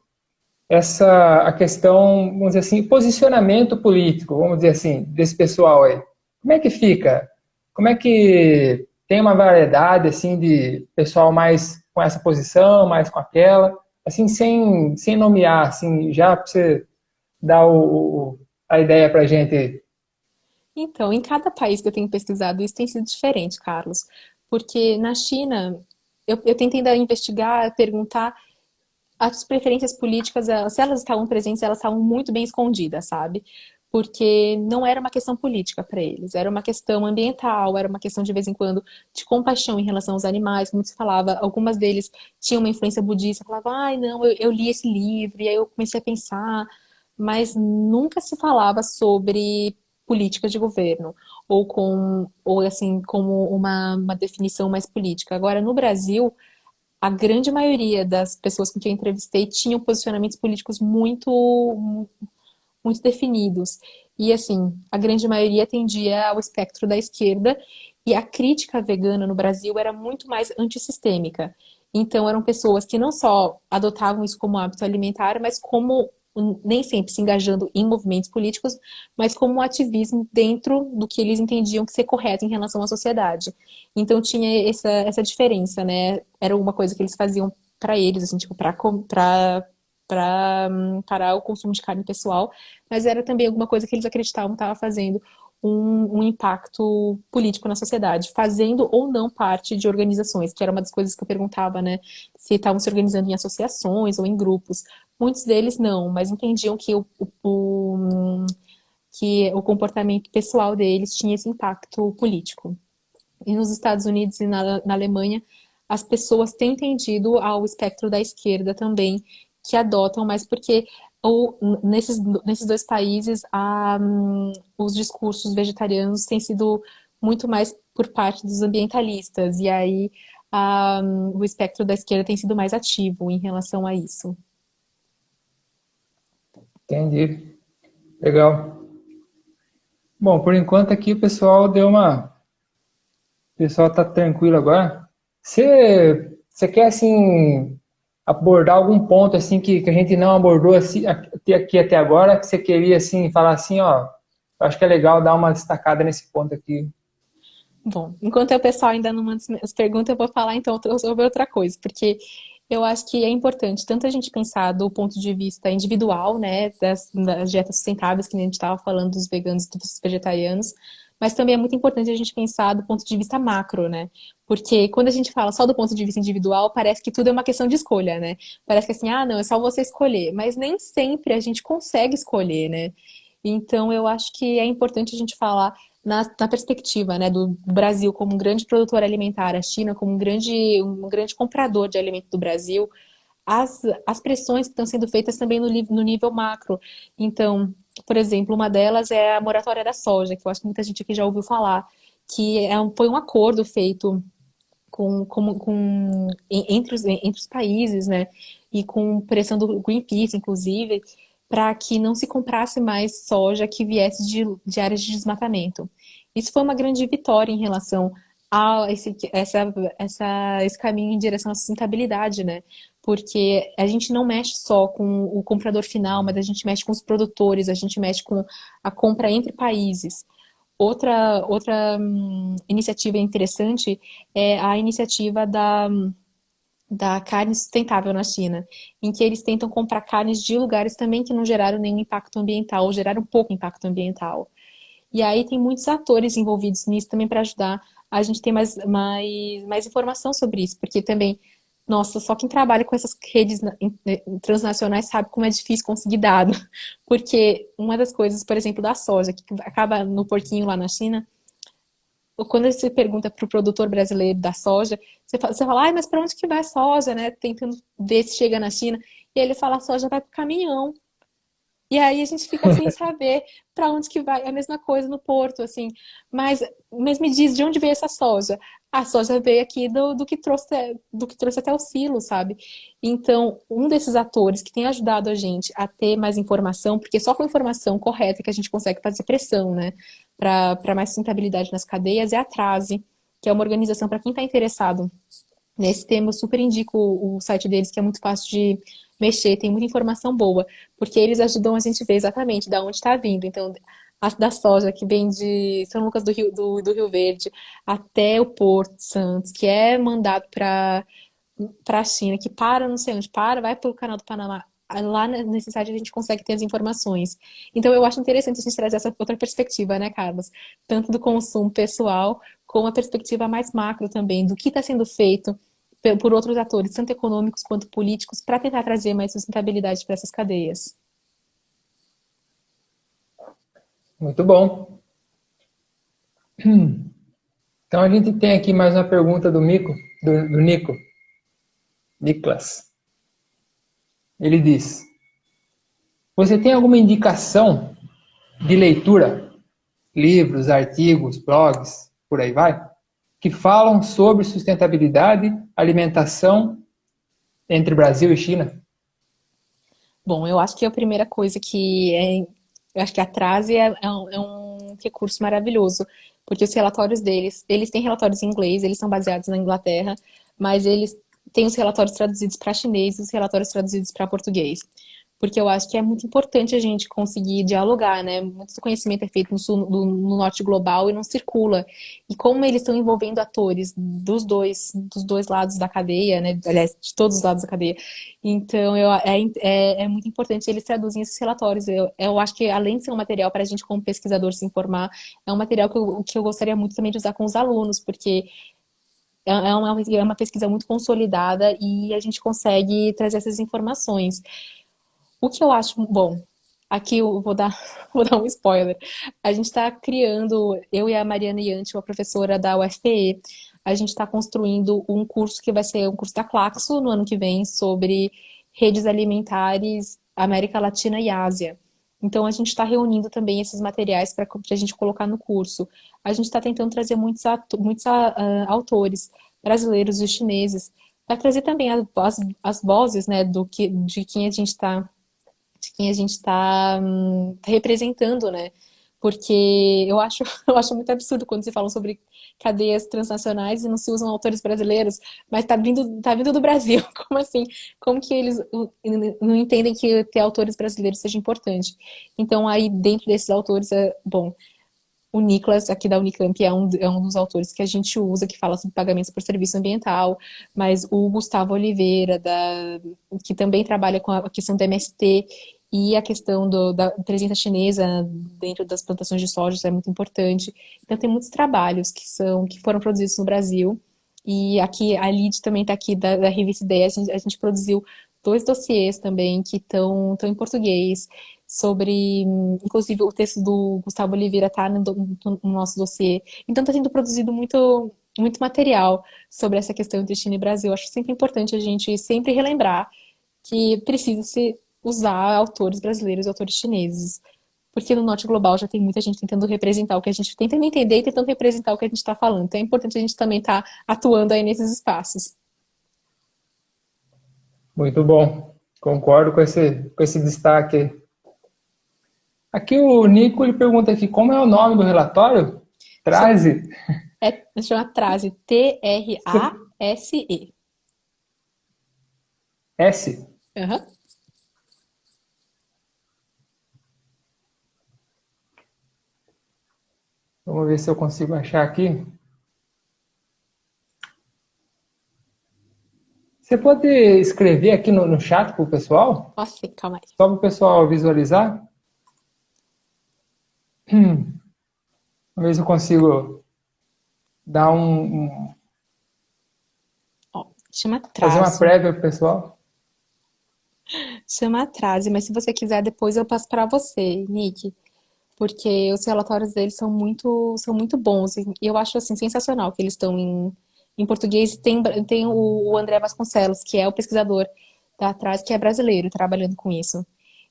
a questão, vamos dizer assim, posicionamento político, vamos dizer assim, desse pessoal aí? Como é que fica? Como é que tem uma variedade assim de pessoal mais com essa posição, mais com aquela, assim, sem nomear, assim, já para você dar a ideia para a gente aí. Então, em cada país que eu tenho pesquisado, isso tem sido diferente, Carlos. Porque na China, eu tentei ainda investigar, perguntar as preferências políticas, se elas estavam presentes, elas estavam muito bem escondidas, sabe? Porque não era uma questão política para eles, era uma questão ambiental, era uma questão de vez em quando de compaixão em relação aos animais, como se falava, algumas deles tinham uma influência budista, falavam, ai não, eu li esse livro, e aí eu comecei a pensar, mas nunca se falava sobre política de governo, ou assim, como uma definição mais política. Agora, no Brasil, a grande maioria das pessoas com quem eu entrevistei tinham posicionamentos políticos muito definidos. E assim, a grande maioria tendia ao espectro da esquerda e a crítica vegana no Brasil era muito mais antissistêmica. Então, eram pessoas que não só adotavam isso como hábito alimentar, mas como nem sempre se engajando em movimentos políticos, mas como um ativismo dentro do que eles entendiam que ser correto em relação à sociedade. Então tinha essa diferença, né? Era uma coisa que eles faziam para eles, assim, tipo, para parar o consumo de carne pessoal, mas era também alguma coisa que eles acreditavam estava fazendo um impacto político na sociedade, fazendo ou não parte de organizações, que era uma das coisas que eu perguntava, né? Se estavam se organizando em associações ou em grupos. Muitos deles não, mas entendiam que o comportamento pessoal deles tinha esse impacto político. E nos Estados Unidos e na Alemanha, as pessoas têm tendido ao espectro da esquerda também, que adotam, mas porque nesses dois países os discursos vegetarianos têm sido muito mais por parte dos ambientalistas, e aí o espectro da esquerda tem sido mais ativo em relação a isso. Entendi. Legal. Bom, por enquanto aqui o pessoal deu uma. O pessoal está tranquilo agora. Você quer, assim, abordar algum ponto assim que a gente não abordou assim, aqui até agora, que você queria assim, falar assim, ó, eu acho que é legal dar uma destacada nesse ponto aqui. Bom, enquanto o pessoal ainda não manda as perguntas, eu vou falar então sobre outra coisa, porque eu acho que é importante tanto a gente pensar do ponto de vista individual, né, das dietas sustentáveis, que nem a gente estava falando dos veganos e dos vegetarianos, mas também é muito importante a gente pensar do ponto de vista macro, né? Porque quando a gente fala só do ponto de vista individual, parece que tudo é uma questão de escolha, né? Parece que assim, ah, não, é só você escolher, mas nem sempre a gente consegue escolher, né? Então, eu acho que é importante a gente falar na perspectiva, né, do Brasil como um grande produtor alimentar, a China como um grande comprador de alimento do Brasil, as pressões que estão sendo feitas também no nível macro. Então, por exemplo, uma delas é a moratória da soja, que eu acho que muita gente aqui já ouviu falar, que foi um acordo feito entre os países, né? E com pressão do Greenpeace, inclusive, para que não se comprasse mais soja que viesse de áreas de desmatamento. Isso foi uma grande vitória em relação a esse caminho em direção à sustentabilidade, né? Porque a gente não mexe só com o comprador final, mas a gente mexe com os produtores, a gente mexe com a compra entre países. Outra iniciativa interessante é a iniciativa da carne sustentável na China, em que eles tentam comprar carnes de lugares também que não geraram nenhum impacto ambiental, ou geraram pouco impacto ambiental. E aí tem muitos atores envolvidos nisso também para ajudar a gente ter mais informação sobre isso, porque também Nossa, só quem trabalha com essas redes transnacionais sabe como é difícil conseguir dado. Porque uma das coisas, por exemplo, da soja, que acaba no porquinho lá na China, quando você pergunta para o produtor brasileiro da soja, você fala, ai, mas para onde que vai a soja, né? Tentando ver se chega na China. E ele fala, a soja vai para o caminhão. E aí a gente fica sem saber para onde que vai. É a mesma coisa no porto, assim. Mas me diz, de onde veio essa soja? A soja veio aqui do que trouxe até o silo, sabe? Então, um desses atores que tem ajudado a gente a ter mais informação, porque só com informação correta que a gente consegue fazer pressão, né, para mais sustentabilidade nas cadeias, é a Trase, que é uma organização para quem está interessado nesse tema. Eu super indico o site deles, que é muito fácil de mexer, tem muita informação boa, porque eles ajudam a gente a ver exatamente de onde está vindo. Então, da soja que vem de São Lucas do Rio Verde até o Porto de Santos, que é mandado para a China, que para não sei onde, vai para o Canal do Panamá. Lá nesse site a gente consegue ter as informações. Então eu acho interessante a gente trazer essa outra perspectiva, né, Carlos? Tanto do consumo pessoal, como a perspectiva mais macro também, do que está sendo feito por outros atores, tanto econômicos quanto políticos, para tentar trazer mais sustentabilidade para essas cadeias. Muito bom. Então a gente tem aqui mais uma pergunta do Nico, Niklas. Ele diz: você tem alguma indicação de leitura, livros, artigos, blogs, por aí vai, que falam sobre sustentabilidade, alimentação entre Brasil e China? Bom, eu acho que a primeira coisa eu acho que a Trase é um recurso maravilhoso, porque os relatórios deles, eles têm relatórios em inglês, eles são baseados na Inglaterra, mas eles têm os relatórios traduzidos para chinês e os relatórios traduzidos para português. Porque eu acho que é muito importante a gente conseguir dialogar, né? Muito do conhecimento é feito no norte global e não circula. E como eles estão envolvendo atores dos dois lados da cadeia, né? Aliás, de todos os lados da cadeia. Então, é muito importante eles traduzirem esses relatórios. Eu acho que, além de ser um material para a gente, como pesquisador, se informar, é um material que eu gostaria muito também de usar com os alunos, porque é uma pesquisa muito consolidada e a gente consegue trazer essas informações. O que eu acho bom, aqui eu vou dar, vou dar um spoiler. A gente está criando, eu e a Mariana Yanti, uma professora da UFPE, a gente está construindo um curso que vai ser um curso da Claxo no ano que vem sobre redes alimentares América Latina e Ásia. Então a gente está reunindo também esses materiais para a gente colocar no curso. A gente está tentando trazer muitos autores brasileiros e chineses para trazer também as vozes, né, de quem a gente está representando, né? Porque eu acho, eu acho muito absurdo quando se falam sobre cadeias transnacionais e não se usam autores brasileiros, mas tá vindo do Brasil. Como assim? Como que eles não entendem que ter autores brasileiros seja importante? Então, aí, dentro desses autores, bom, o Nicolas, aqui da Unicamp, é um dos autores que a gente usa, que fala sobre pagamentos por serviço ambiental, mas o Gustavo Oliveira, que também trabalha com a questão do MST e a questão da presença chinesa dentro das plantações de soja, isso é muito importante. Então, tem muitos trabalhos que foram produzidos no Brasil, e aqui a Lid também está aqui da Revista Ideia, a gente produziu dois dossiês também que estão em português, sobre, inclusive o texto do Gustavo Oliveira está no nosso dossiê. Então está sendo produzido muito material sobre essa questão entre China e Brasil. Acho sempre importante a gente sempre relembrar que precisa se usar autores brasileiros e autores chineses. Porque no Norte Global já tem muita gente tentando representar o que a gente tentando entender e tentando representar o que a gente está falando. Então é importante a gente também estar atuando aí nesses espaços. Muito bom. Concordo com esse destaque. Aqui o Nico ele pergunta aqui, como é o nome do relatório? Chama, Traze? chama Trase, Trase. S? Uhum. Vamos ver se eu consigo achar aqui. Você pode escrever aqui no chat para o pessoal? Nossa, calma aí. Só para o pessoal visualizar? Vamos ver se eu consigo dar Ó, Chama Fazer uma Traze. prévia pro pessoal. Chama Traze, mas se você quiser, depois eu passo para você, Nick. Porque os relatórios deles são muito bons. E eu acho, assim, sensacional que eles estão em português. E tem o André Vasconcelos, que é o pesquisador da Traze, que é brasileiro, trabalhando com isso.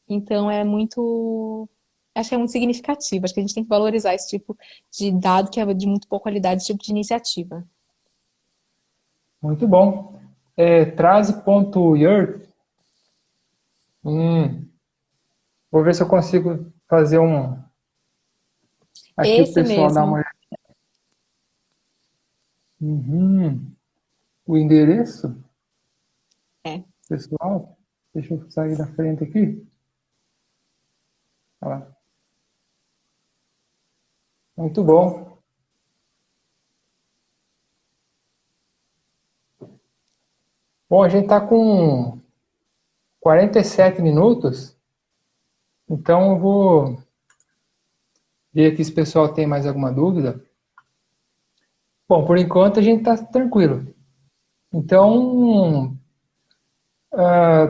Então, é muito... Acho que é muito significativo. Acho que a gente tem que valorizar esse tipo de dado que é de muito boa qualidade, esse tipo de iniciativa. Muito bom. Traze.yurt. Vou ver se eu consigo fazer um. Aqui o Esse pessoal dá uma mesmo. olhada. O endereço, É. pessoal. Deixa eu sair da frente aqui. Olha lá. Muito bom. Bom, a gente está com 47 minutos, então eu vou ver aqui se o pessoal tem mais alguma dúvida. Bom, por enquanto a gente está tranquilo. Então,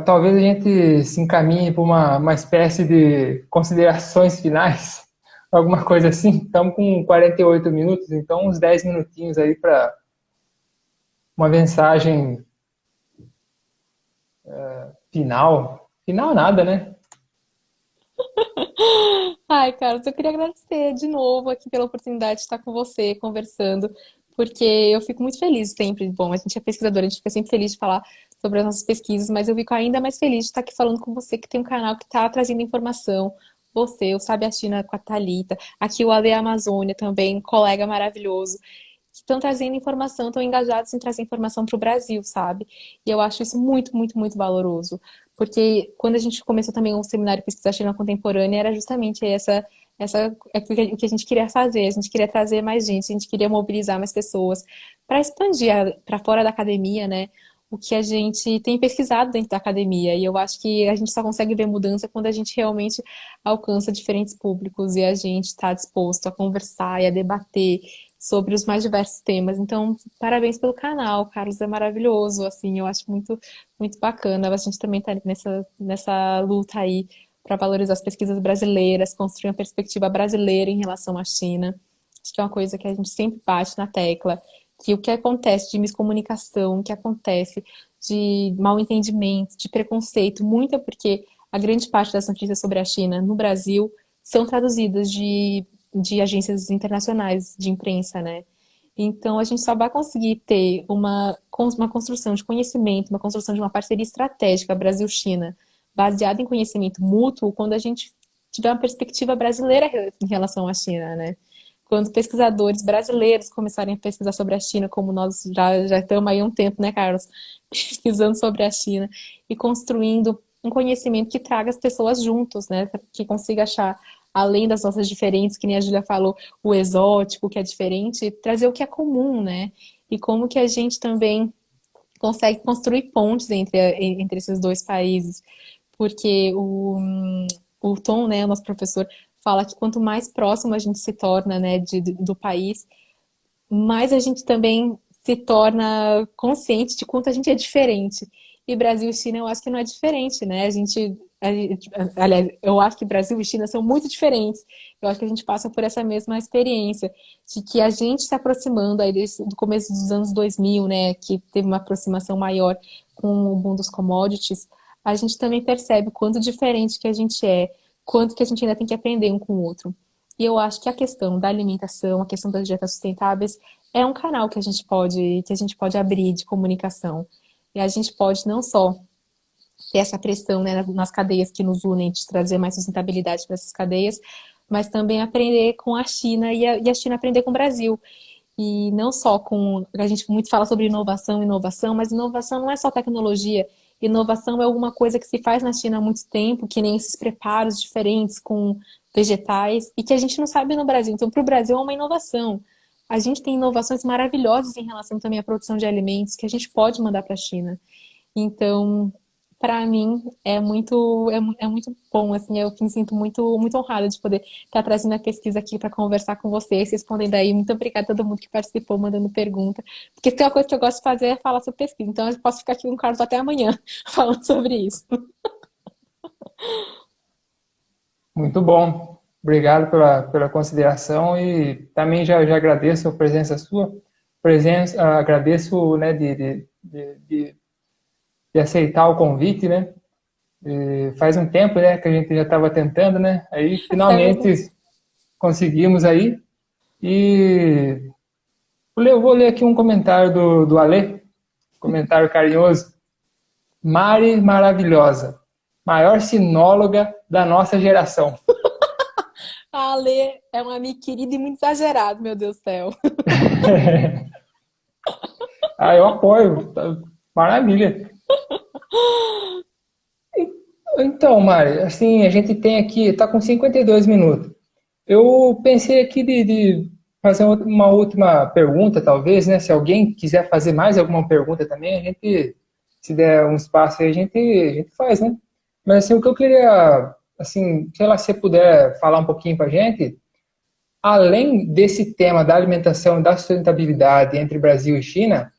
talvez a gente se encaminhe para uma espécie de considerações finais, alguma coisa assim. Estamos com 48 minutos, então uns 10 minutinhos aí para uma mensagem final. Final nada, né? Ai, Carlos, eu queria agradecer de novo aqui pela oportunidade de estar com você, conversando, porque eu fico muito feliz sempre. Bom, a gente é pesquisadora, a gente fica sempre feliz de falar sobre as nossas pesquisas, mas eu fico ainda mais feliz de estar aqui falando com você, que tem um canal que está trazendo informação. Você, o Sabe a China com a Thalita, aqui o Ale Amazônia também, um colega maravilhoso, que estão trazendo informação, estão engajados em trazer informação para o Brasil, sabe? E eu acho isso muito, muito, muito valoroso. Porque quando a gente começou também o seminário Pesquisa China Contemporânea, era justamente o que a gente queria fazer. A gente queria trazer mais gente, a gente queria mobilizar mais pessoas para expandir para fora da academia, né? O que a gente tem pesquisado dentro da academia. E eu acho que a gente só consegue ver mudança quando a gente realmente alcança diferentes públicos e a gente está disposto a conversar e a debater sobre os mais diversos temas. Então, parabéns pelo canal, Carlos, é maravilhoso, assim, eu acho muito bacana. A gente também está nessa luta aí para valorizar as pesquisas brasileiras, construir uma perspectiva brasileira em relação à China. Acho que é uma coisa que a gente sempre bate na tecla, que o que acontece de miscomunicação, o que acontece de mal entendimento, de preconceito, muito é porque a grande parte das notícias sobre a China no Brasil são traduzidas de agências internacionais de imprensa, né? Então, a gente só vai conseguir ter uma construção de conhecimento, uma construção de uma parceria estratégica Brasil-China, baseada em conhecimento mútuo, quando a gente tiver uma perspectiva brasileira em relação à China, né? Quando pesquisadores brasileiros começarem a pesquisar sobre a China, como nós já estamos aí há um tempo, né, Carlos? Pesquisando sobre a China e construindo um conhecimento que traga as pessoas juntos, né? Que consiga achar, além das nossas diferentes, que nem a Júlia falou, o exótico, que é diferente, trazer o que é comum, né? E como que a gente também consegue construir pontes entre esses dois países. Porque o Tom, né, o nosso professor, fala que quanto mais próximo a gente se torna, né, do país, mais a gente também se torna consciente de quanto a gente é diferente. E Brasil e China, eu acho que não é diferente, né? Aliás, eu acho que Brasil e China são muito diferentes. Eu acho que a gente passa por essa mesma experiência de que a gente se aproximando aí do começo dos anos 2000, né, que teve uma aproximação maior com o boom dos commodities, a gente também percebe o quanto diferente que a gente é, quanto que a gente ainda tem que aprender um com o outro. E eu acho que a questão da alimentação, a questão das dietas sustentáveis, é um canal que a gente pode abrir de comunicação. E a gente pode não só ter essa pressão, né, nas cadeias que nos unem, de trazer mais sustentabilidade para essas cadeias, mas também aprender com a China e a China aprender com o Brasil. E não só com. A gente muito fala sobre inovação, inovação, mas inovação não é só tecnologia. Inovação é alguma coisa que se faz na China há muito tempo, que nem esses preparos diferentes com vegetais, e que a gente não sabe no Brasil. Então, para o Brasil é uma inovação. A gente tem inovações maravilhosas em relação também à produção de alimentos que a gente pode mandar para a China. Então, para mim é muito bom, assim, eu me sinto muito honrada de poder estar trazendo a pesquisa aqui para conversar com vocês, respondendo aí. Muito obrigada a todo mundo que participou, mandando pergunta, porque tem uma coisa que eu gosto de fazer é falar sobre pesquisa, então eu posso ficar aqui com o Carlos até amanhã falando sobre isso. Muito bom. Obrigado pela consideração e também já agradeço a presença sua. Presença, agradeço, né, de aceitar o convite, né? E faz um tempo, né, que a gente já estava tentando, né? Aí É verdade. finalmente conseguimos aí. E eu vou ler aqui um comentário do Alê, comentário carinhoso. Mari maravilhosa, maior sinóloga da nossa geração. A Ale é um amigo querido e muito exagerado, meu Deus do céu. Ah, eu apoio. Maravilha. Então, Mari, assim, a gente tem aqui, está com 52 minutos. Eu pensei aqui de fazer uma última pergunta, talvez, né? Se alguém quiser fazer mais alguma pergunta também, a gente, se der um espaço aí, a gente faz, né? Mas assim, o que eu queria, assim, sei lá, se você puder falar um pouquinho para a gente, além desse tema da alimentação e da sustentabilidade entre Brasil e China,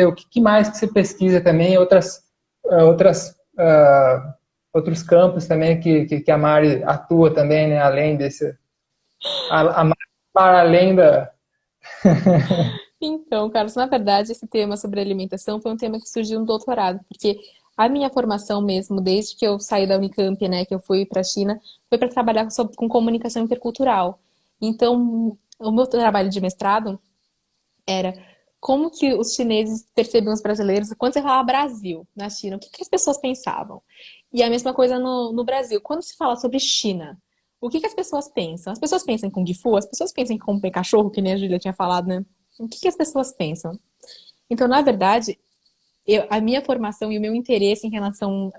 o que mais que você pesquisa também, outros campos também que a Mari atua também, né? Além desse, a Mari para além da. Então, Carlos, na verdade, esse tema sobre alimentação foi um tema que surgiu no doutorado, porque a minha formação mesmo, desde que eu saí da Unicamp, né, que eu fui para a China, foi para trabalhar com comunicação intercultural. Então, o meu trabalho de mestrado era como que os chineses percebiam os brasileiros quando você falava Brasil na China, o que que as pessoas pensavam? E a mesma coisa no Brasil. Quando se fala sobre China, o que que as pessoas pensam? As pessoas pensam em Kung Fu? As pessoas pensam em comer cachorro, que nem a Júlia tinha falado, né? O que que as pessoas pensam? Então, na verdade, a minha formação e o meu interesse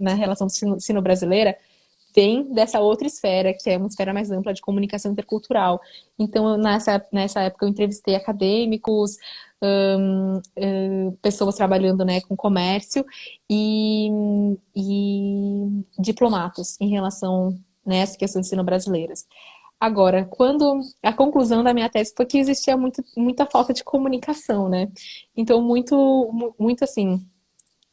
na relação sino-brasileira vem dessa outra esfera, que é uma esfera mais ampla de comunicação intercultural. Então, nessa época, eu entrevistei acadêmicos, pessoas trabalhando, né, com comércio e diplomatas em relação, né, às questões sino-brasileiras. Agora, quando a conclusão da minha tese foi que existia muita falta de comunicação, né? Então, muito assim,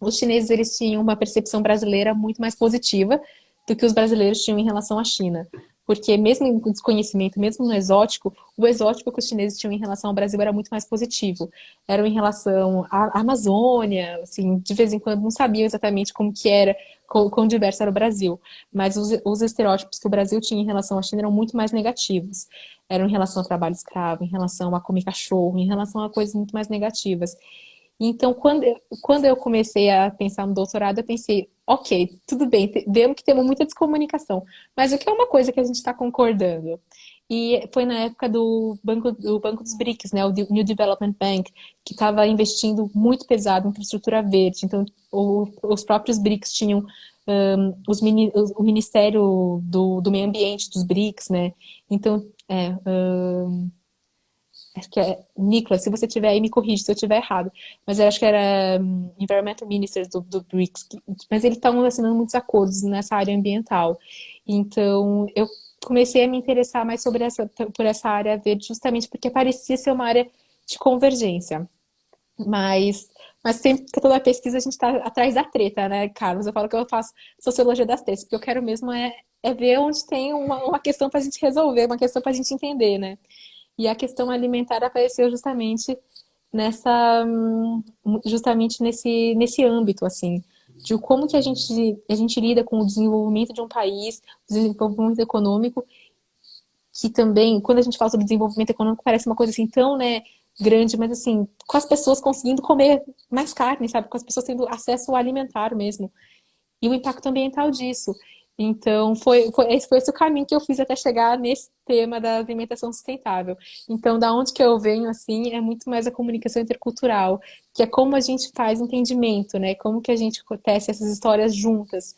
os chineses eles tinham uma percepção brasileira muito mais positiva do que os brasileiros tinham em relação à China. Porque mesmo em desconhecimento, mesmo no exótico, o exótico que os chineses tinham em relação ao Brasil era muito mais positivo. Eram em relação à Amazônia, assim, de vez em quando não sabiam exatamente como que era, quão diverso era o Brasil. Mas os estereótipos que o Brasil tinha em relação à China eram muito mais negativos. Eram em relação ao trabalho escravo, em relação a comer cachorro, em relação a coisas muito mais negativas. Então, quando eu comecei a pensar no doutorado, eu pensei, ok, tudo bem, vemos que temos muita descomunicação, mas o que é uma coisa que a gente está concordando? E foi na época do Banco dos BRICS, né, o New Development Bank, que estava investindo muito pesado em infraestrutura verde. Então, os próprios BRICS tinham o Ministério do Meio Ambiente dos BRICS, né? Então, acho que é Nicolas, se você tiver aí, me corrige se eu tiver errado. Mas eu acho que era Environmental Ministers do BRICS. Mas eles estavam assinando muitos acordos nessa área ambiental. Então, eu comecei a me interessar mais por essa área verde, justamente porque parecia ser uma área de convergência. Mas, mas sempre que toda pesquisa a gente está atrás da treta, né, Carlos? Eu falo que eu faço sociologia das tretas, porque eu quero mesmo é ver onde tem uma questão para a gente resolver, uma questão para a gente entender, né? E a questão alimentar apareceu justamente nesse âmbito, assim, de como que a gente lida com o desenvolvimento de um país, o desenvolvimento econômico, que também, quando a gente fala sobre desenvolvimento econômico, parece uma coisa assim tão, né, grande, mas assim, com as pessoas conseguindo comer mais carne, sabe? Com as pessoas tendo acesso ao alimentar mesmo e o impacto ambiental disso. Então, foi esse o caminho que eu fiz até chegar nesse tema da alimentação sustentável. Então, da onde que eu venho, assim, é muito mais a comunicação intercultural, que é como a gente faz entendimento, né? Como que a gente tece essas histórias juntas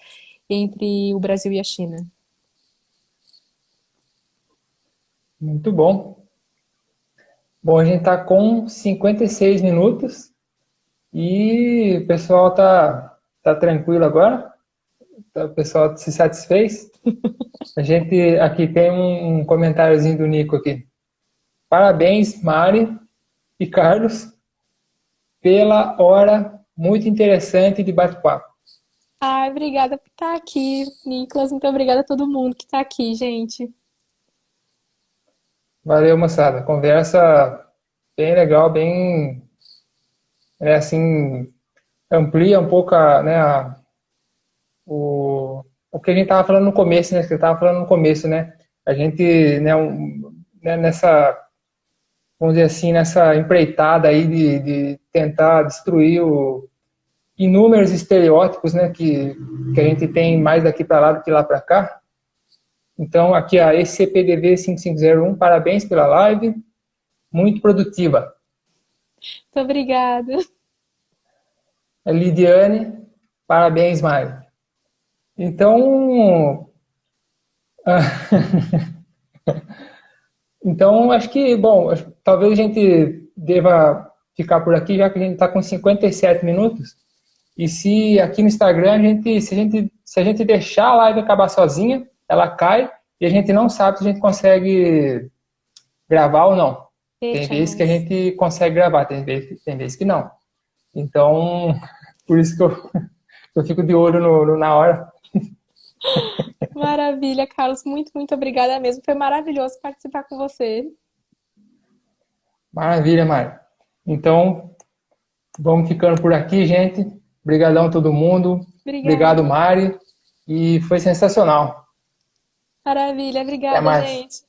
entre o Brasil e a China. Muito bom. Bom, a gente está com 56 minutos e o pessoal está Tá tranquilo agora? Tá, o pessoal se satisfez? A gente aqui tem um comentáriozinho do Nico aqui. Parabéns, Mari e Carlos, pela hora muito interessante de bate-papo. Ai, obrigada por estar aqui, Nicolas. Muito obrigada a todo mundo que está aqui, gente. Valeu, moçada. Conversa bem legal, bem, assim, amplia um pouco o que a gente estava falando no começo, né? Que eu estava falando no começo, né? A gente, nessa, vamos dizer assim, nessa empreitada aí de tentar destruir inúmeros estereótipos, né? Que a gente tem mais daqui para lá do que lá para cá. Então, aqui a ECPDV 5501, parabéns pela live, muito produtiva. Muito obrigada. A Lidiane, parabéns, Mari. Então, então acho que, bom, talvez a gente deva ficar por aqui, já que a gente está com 57 minutos. E se aqui no Instagram, se a gente deixar a live acabar sozinha, ela cai e a gente não sabe se a gente consegue gravar ou não. Tem Eita, vezes que a nós. gente consegue gravar, tem vezes que não. Então, por isso que eu fico de olho na hora. Maravilha, Carlos. Muito, muito obrigada mesmo. Foi maravilhoso participar com você. Maravilha, Mari. Então, vamos ficando por aqui, gente. Obrigadão a todo mundo. Obrigado, Obrigada. Mari. E foi sensacional. Maravilha, Até obrigada, mais. gente.